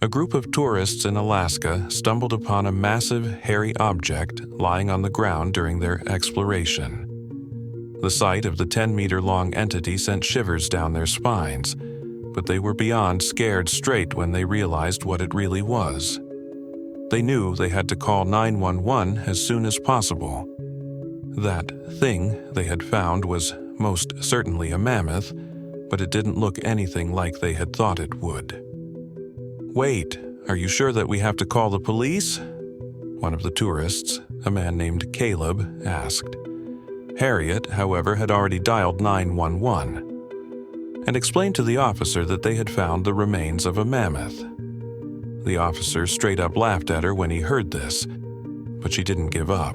A group of tourists in Alaska stumbled upon a massive, hairy object lying on the ground during their exploration. The sight of the 10-meter-long entity sent shivers down their spines, but they were beyond scared straight when they realized what it really was. They knew they had to call 911 as soon as possible. That thing they had found was most certainly a mammoth, but it didn't look anything like they had thought it would. "Wait, are you sure that we have to call the police?" one of the tourists, a man named Caleb, asked. Harriet, however, had already dialed 911 and explained to the officer that they had found the remains of a mammoth. The officer straight up laughed at her when he heard this, but she didn't give up.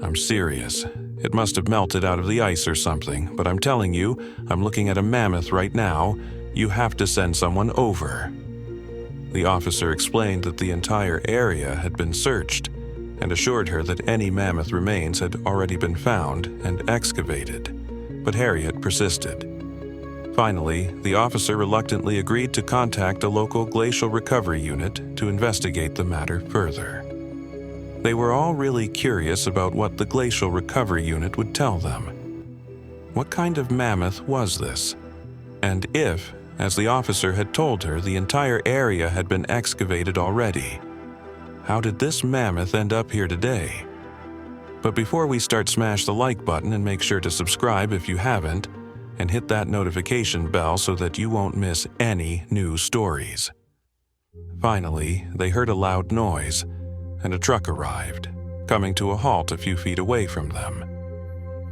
"I'm serious. It must have melted out of the ice or something, but I'm telling you, I'm looking at a mammoth right now. You have to send someone over." The officer explained that the entire area had been searched and assured her that any mammoth remains had already been found and excavated, but Harriet persisted. Finally, the officer reluctantly agreed to contact a local glacial recovery unit to investigate the matter further. They were all really curious about what the glacial recovery unit would tell them. What kind of mammoth was this? And if, as the officer had told her, the entire area had been excavated already, how did this mammoth end up here today? But before we start, smash the like button and make sure to subscribe if you haven't, and hit that notification bell so that you won't miss any new stories. Finally, they heard a loud noise, and a truck arrived, coming to a halt a few feet away from them.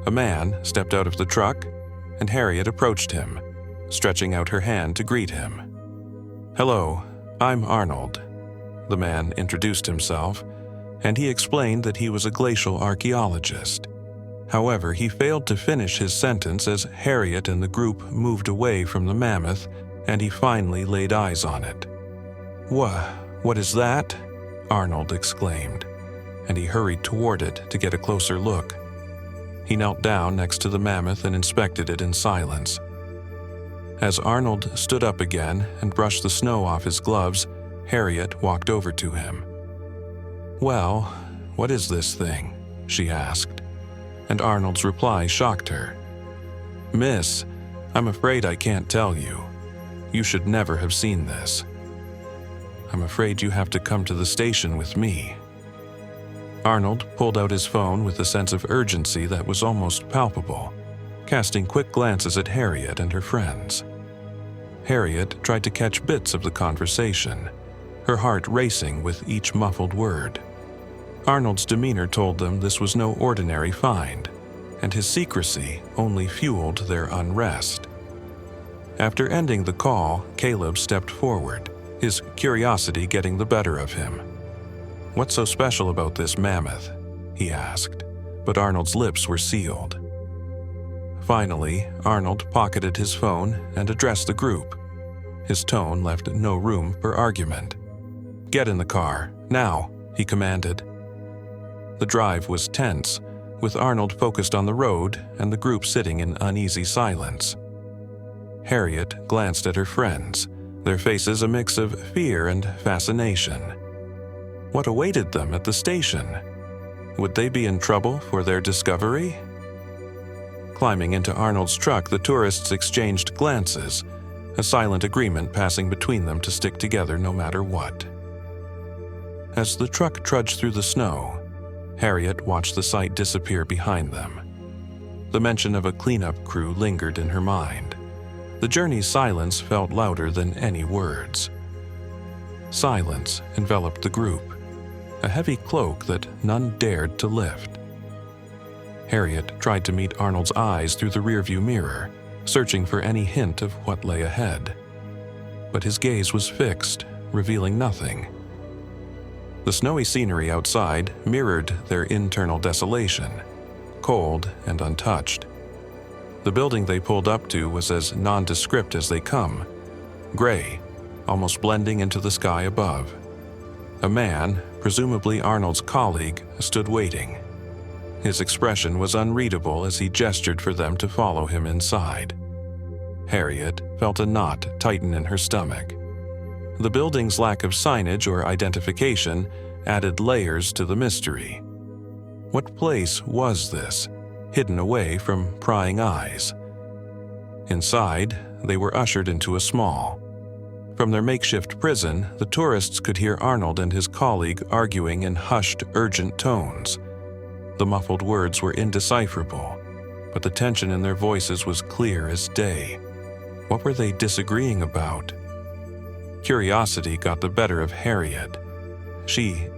A man stepped out of the truck, and Harriet approached him, stretching out her hand to greet him. "Hello, I'm Arnold." The man introduced himself, and he explained that he was a glacial archaeologist. However, he failed to finish his sentence as Harriet and the group moved away from the mammoth, and he finally laid eyes on it. What is that?" Arnold exclaimed, and he hurried toward it to get a closer look. He knelt down next to the mammoth and inspected it in silence. As Arnold stood up again and brushed the snow off his gloves, Harriet walked over to him. "Well, what is this thing?" she asked, and Arnold's reply shocked her. "Miss, I'm afraid I can't tell you. You should never have seen this. I'm afraid you have to come to the station with me." Arnold pulled out his phone with a sense of urgency that was almost palpable, casting quick glances at Harriet and her friends. Harriet tried to catch bits of the conversation, her heart racing with each muffled word. Arnold's demeanor told them this was no ordinary find, and his secrecy only fueled their unrest. After ending the call, Caleb stepped forward, his curiosity getting the better of him. "What's so special about this mammoth?" he asked, but Arnold's lips were sealed. Finally, Arnold pocketed his phone and addressed the group. His tone left no room for argument. "Get in the car, now," he commanded. The drive was tense, with Arnold focused on the road and the group sitting in uneasy silence. Harriet glanced at her friends, their faces a mix of fear and fascination. What awaited them at the station? Would they be in trouble for their discovery? Climbing into Arnold's truck, the tourists exchanged glances, a silent agreement passing between them to stick together no matter what. As the truck trudged through the snow, Harriet watched the sight disappear behind them. The mention of a cleanup crew lingered in her mind. The journey's silence felt louder than any words. Silence enveloped the group, a heavy cloak that none dared to lift. Harriet tried to meet Arnold's eyes through the rearview mirror, searching for any hint of what lay ahead. But his gaze was fixed, revealing nothing. The snowy scenery outside mirrored their internal desolation, cold and untouched. The building they pulled up to was as nondescript as they come, gray, almost blending into the sky above. A man, presumably Arnold's colleague, stood waiting. His expression was unreadable as he gestured for them to follow him inside. Harriet felt a knot tighten in her stomach. The building's lack of signage or identification added layers to the mystery. What place was this, hidden away from prying eyes? Inside, they were ushered into a small. From their makeshift prison, the tourists could hear Arnold and his colleague arguing in hushed, urgent tones. The muffled words were indecipherable, but the tension in their voices was clear as day. What were they disagreeing about? Curiosity got the better of Harriet. She,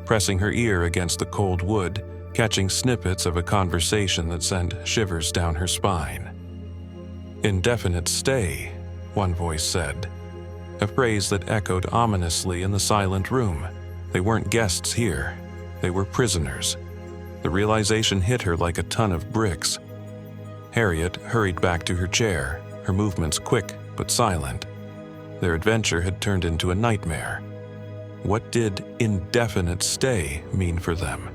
pressing her ear against the cold wood, catching snippets of a conversation that sent shivers down her spine. "Indefinite stay," one voice said, a phrase that echoed ominously in the silent room. They weren't guests here. They were prisoners. The realization hit her like a ton of bricks. Harriet hurried back to her chair, her movements quick but silent. Their adventure had turned into a nightmare. What did indefinite stay mean for them?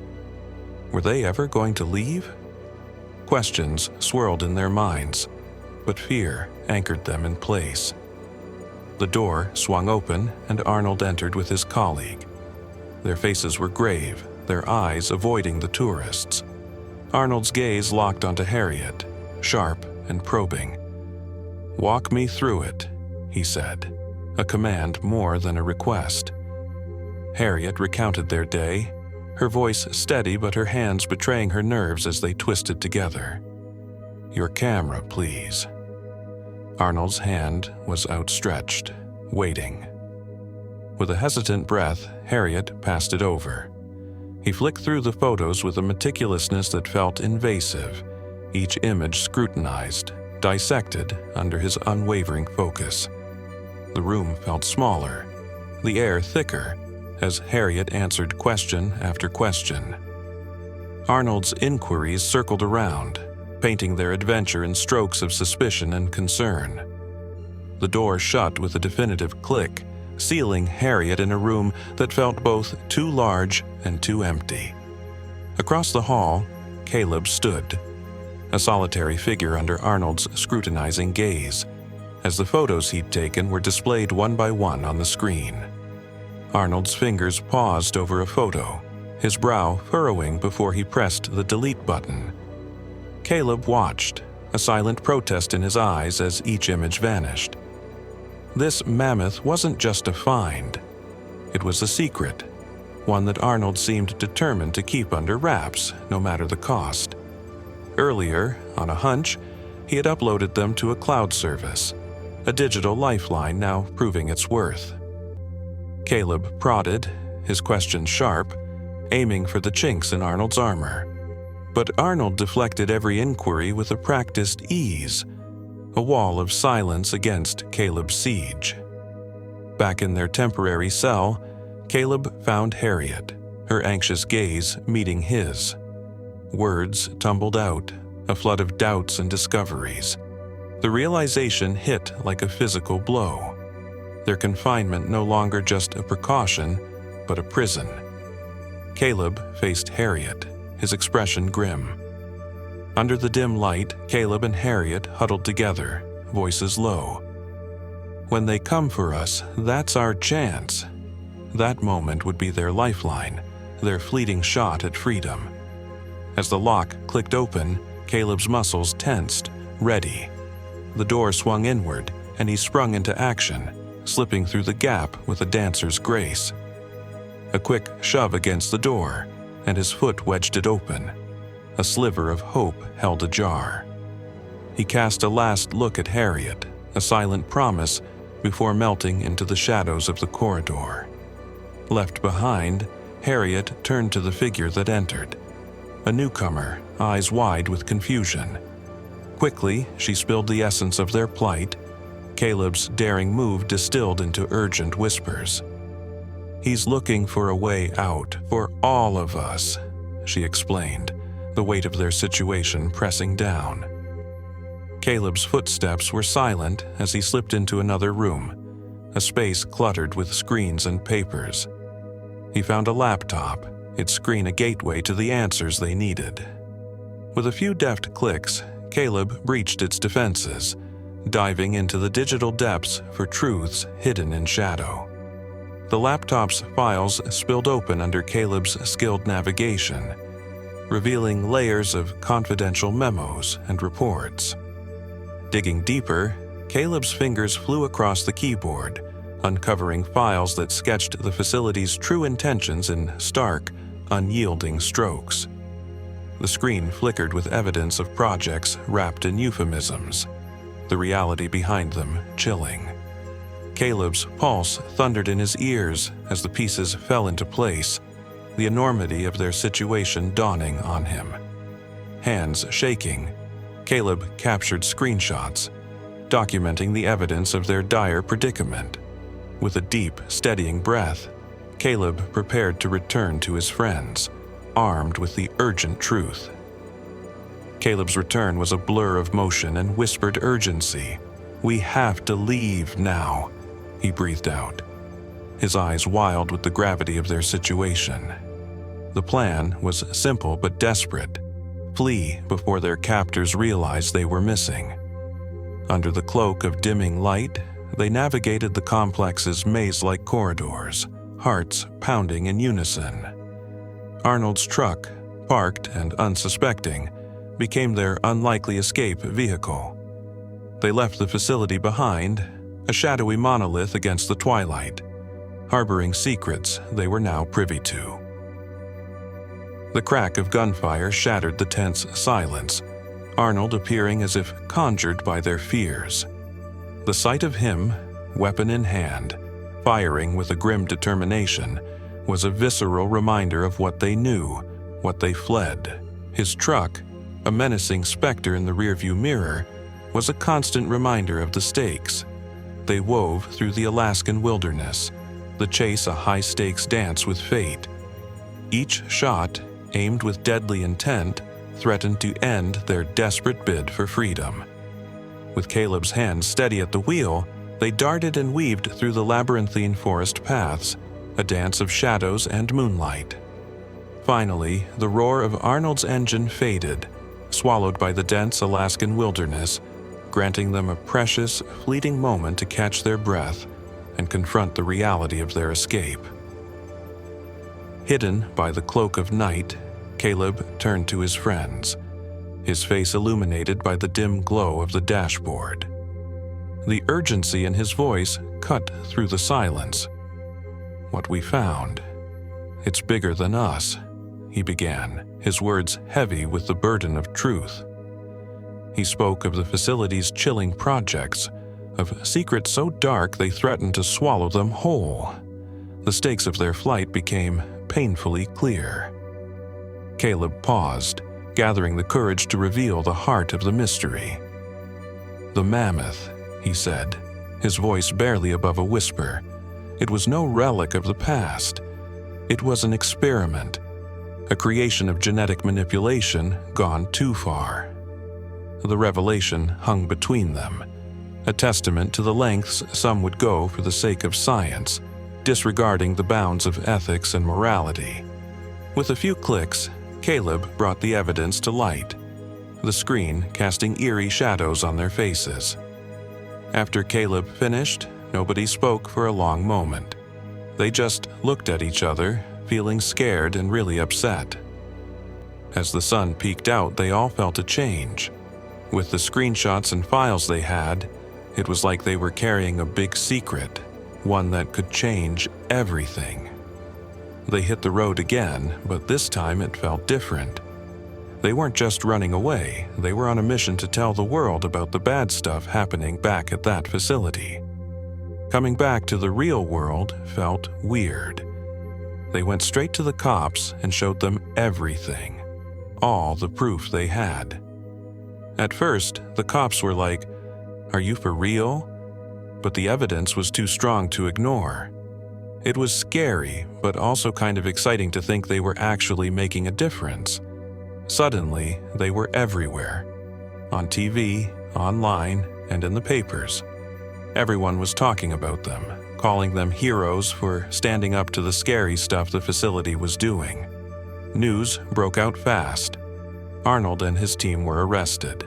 Were they ever going to leave? Questions swirled in their minds, but fear anchored them in place. The door swung open and Arnold entered with his colleague. Their faces were grave, their eyes avoiding the tourists. Arnold's gaze locked onto Harriet, sharp and probing. "Walk me through it," he said, a command more than a request. Harriet recounted their day, her voice steady but her hands betraying her nerves as they twisted together. "Your camera, please." Arnold's hand was outstretched, waiting. With a hesitant breath, Harriet passed it over. He flicked through the photos with a meticulousness that felt invasive, each image scrutinized, dissected under his unwavering focus. The room felt smaller, the air thicker, as Harriet answered question after question. Arnold's inquiries circled around, painting their adventure in strokes of suspicion and concern. The door shut with a definitive click, sealing Harriet in a room that felt both too large and too empty. Across the hall, Caleb stood, a solitary figure under Arnold's scrutinizing gaze, as the photos he'd taken were displayed one by one on the screen. Arnold's fingers paused over a photo, his brow furrowing before he pressed the delete button. Caleb watched, a silent protest in his eyes as each image vanished. This mammoth wasn't just a find. It was a secret, one that Arnold seemed determined to keep under wraps, no matter the cost. Earlier, on a hunch, he had uploaded them to a cloud service, a digital lifeline now proving its worth. Caleb prodded, his questions sharp, aiming for the chinks in Arnold's armor. But Arnold deflected every inquiry with a practiced ease, a wall of silence against Caleb's siege. Back in their temporary cell, Caleb found Harriet, her anxious gaze meeting his. Words tumbled out, a flood of doubts and discoveries. The realization hit like a physical blow. Their confinement no longer just a precaution, but a prison. Caleb faced Harriet, his expression grim. Under the dim light, Caleb and Harriet huddled together, voices low. "When they come for us, that's our chance." That moment would be their lifeline, their fleeting shot at freedom. As the lock clicked open, Caleb's muscles tensed, ready. The door swung inward, and he sprung into action, slipping through the gap with a dancer's grace. A quick shove against the door, and his foot wedged it open. A sliver of hope held ajar. He cast a last look at Harriet, a silent promise, before melting into the shadows of the corridor. Left behind, Harriet turned to the figure that entered. A newcomer, eyes wide with confusion. Quickly, she spilled the essence of their plight. Caleb's daring move distilled into urgent whispers. "He's looking for a way out for all of us," she explained, the weight of their situation pressing down. Caleb's footsteps were silent as he slipped into another room, a space cluttered with screens and papers. He found a laptop, its screen a gateway to the answers they needed. With a few deft clicks, Caleb breached its defenses, diving into the digital depths for truths hidden in shadow. The laptop's files spilled open under Caleb's skilled navigation, revealing layers of confidential memos and reports. Digging deeper, Caleb's fingers flew across the keyboard, uncovering files that sketched the facility's true intentions in stark, unyielding strokes. The screen flickered with evidence of projects wrapped in euphemisms, the reality behind them chilling. Caleb's pulse thundered in his ears as the pieces fell into place, the enormity of their situation dawning on him. Hands shaking, Caleb captured screenshots, documenting the evidence of their dire predicament. With a deep, steadying breath, Caleb prepared to return to his friends, armed with the urgent truth. Caleb's return was a blur of motion and whispered urgency. "We have to leave now," he breathed out, his eyes wild with the gravity of their situation. The plan was simple but desperate: flee before their captors realized they were missing. Under the cloak of dimming light, they navigated the complex's maze-like corridors, hearts pounding in unison. Arnold's truck, parked and unsuspecting, became their unlikely escape vehicle. They left the facility behind, a shadowy monolith against the twilight, harboring secrets they were now privy to. The crack of gunfire shattered the tense silence, Arnold appearing as if conjured by their fears. The sight of him, weapon in hand, firing with a grim determination, was a visceral reminder of what they knew, what they fled. His truck, a menacing specter in the rearview mirror, was a constant reminder of the stakes. They wove through the Alaskan wilderness, the chase a high-stakes dance with fate. Each shot, aimed with deadly intent, threatened to end their desperate bid for freedom. With Caleb's hands steady at the wheel, they darted and weaved through the labyrinthine forest paths, a dance of shadows and moonlight. Finally, the roar of Arnold's engine faded, swallowed by the dense Alaskan wilderness, granting them a precious, fleeting moment to catch their breath and confront the reality of their escape. Hidden by the cloak of night, Caleb turned to his friends, his face illuminated by the dim glow of the dashboard. The urgency in his voice cut through the silence. "What we found, it's bigger than us," he began, his words heavy with the burden of truth. He spoke of the facility's chilling projects, of secrets so dark they threatened to swallow them whole. The stakes of their flight became painfully clear. Caleb paused, gathering the courage to reveal the heart of the mystery. "The mammoth," he said, his voice barely above a whisper. It was no relic of the past. It was an experiment, a creation of genetic manipulation gone too far. The revelation hung between them, a testament to the lengths some would go for the sake of science, disregarding the bounds of ethics and morality. With a few clicks, Caleb brought the evidence to light, the screen casting eerie shadows on their faces. After Caleb finished, nobody spoke for a long moment. They just looked at each other, feeling scared and really upset. As the sun peeked out, they all felt a change. With the screenshots and files they had, it was like they were carrying a big secret, one that could change everything. They hit the road again, but this time it felt different. They weren't just running away, they were on a mission to tell the world about the bad stuff happening back at that facility. Coming back to the real world felt weird. They went straight to the cops and showed them everything, all the proof they had. At first, the cops were like, "Are you for real?" But the evidence was too strong to ignore. It was scary, but also kind of exciting to think they were actually making a difference. Suddenly, they were everywhere. On TV, online, and in the papers. Everyone was talking about them, calling them heroes for standing up to the scary stuff the facility was doing. News broke out fast. Arnold and his team were arrested.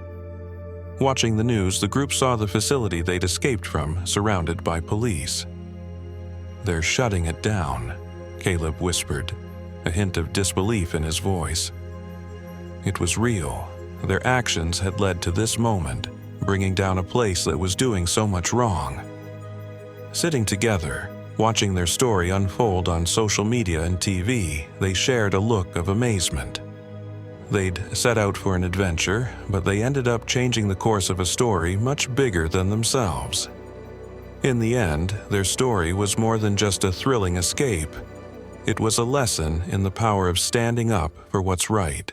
Watching the news, the group saw the facility they'd escaped from surrounded by police. "They're shutting it down," Caleb whispered, a hint of disbelief in his voice. It was real. Their actions had led to this moment, bringing down a place that was doing so much wrong. Sitting together, watching their story unfold on social media and TV, they shared a look of amazement. They'd set out for an adventure, but they ended up changing the course of a story much bigger than themselves. In the end, their story was more than just a thrilling escape. It was a lesson in the power of standing up for what's right.